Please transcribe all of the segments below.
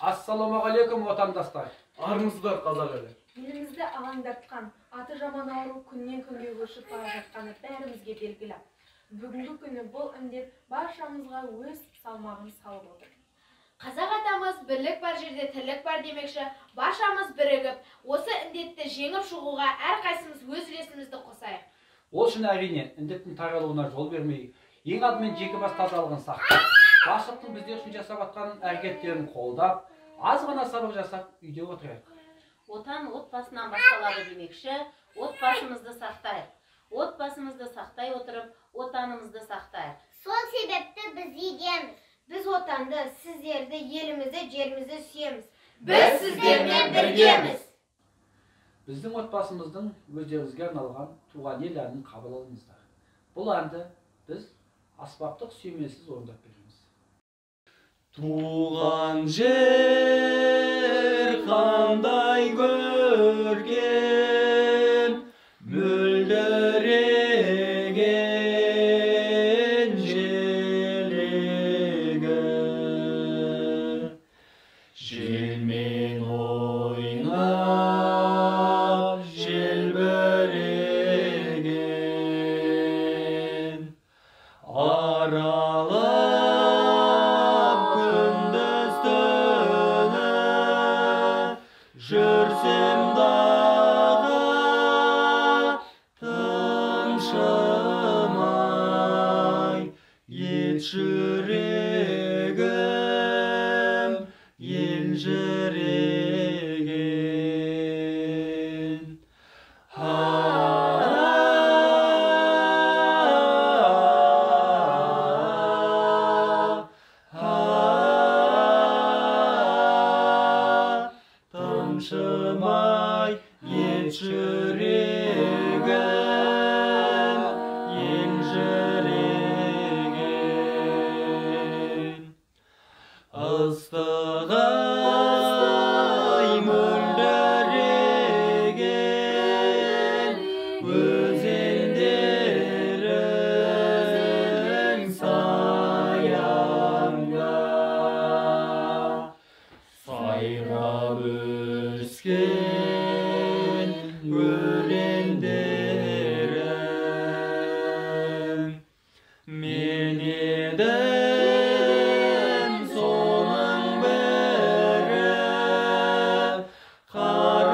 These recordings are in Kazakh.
Ассалаумағалейкум отандастар. Армысыздар қазақ елі. Елімізді алаңдатқан, аты жаман ауру күннен күнге өршіп бара жатқаны бәрімізге белгілі. Бүгінгі күні бұл індет баршамызға өз салмағын салып отыр. Қазақ атамыз бірлік бар жерде тірлік бар демекші, баршамыз бірігіп, осы індетті жеңіп шығуға әрқайсымыз өз үлесімізді қосайық. Ол үшін әрине індеттің таралуына жол бермей, ең алдымен жеке бас тазалығын сақтап, басшылықтың біздер үшін жасап жатқан әрекеттерін қолдап, аз ғана сабыр жасап үйде отырайық. Отан отбасынан басталады демекші, отбасымызды сақтайық. Отбасымызды сақтай отырып, отанымызды сақтайық. Сол себепті біз егеміз. Біз отанды, сіздерді, елімізді, жерімізді сүйеміз. Біз сіздермен біргеміз. Біздің отбасымыздың өздеріңізге арналған туған ел әнін қабыл алыңыздар. Бұл әнді біз аспаптық сүйемесіз орындап береміз. Туған жер қандай көркем, мөлдіреген желегі, желмен ойнап желбіреген, аралап күндіз түні жүрсем дағы тыншымай ет жүрегім ел жүреген. Тыншымай ет жүрегім ел жүреген. Ыстық-ай мөлдіреген өзендерің саянда, сайрап өскен өрендерің, мен едім соның бірі, қарыздарман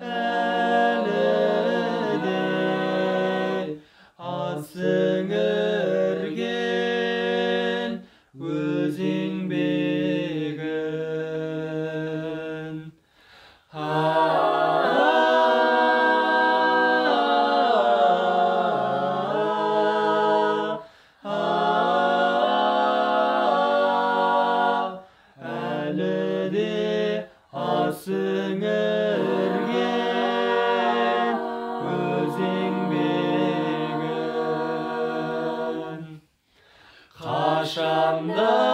әлі де аз сіңірген өз еңбегін. Әлі де аз сіңірген өз еңбегін. Қашанда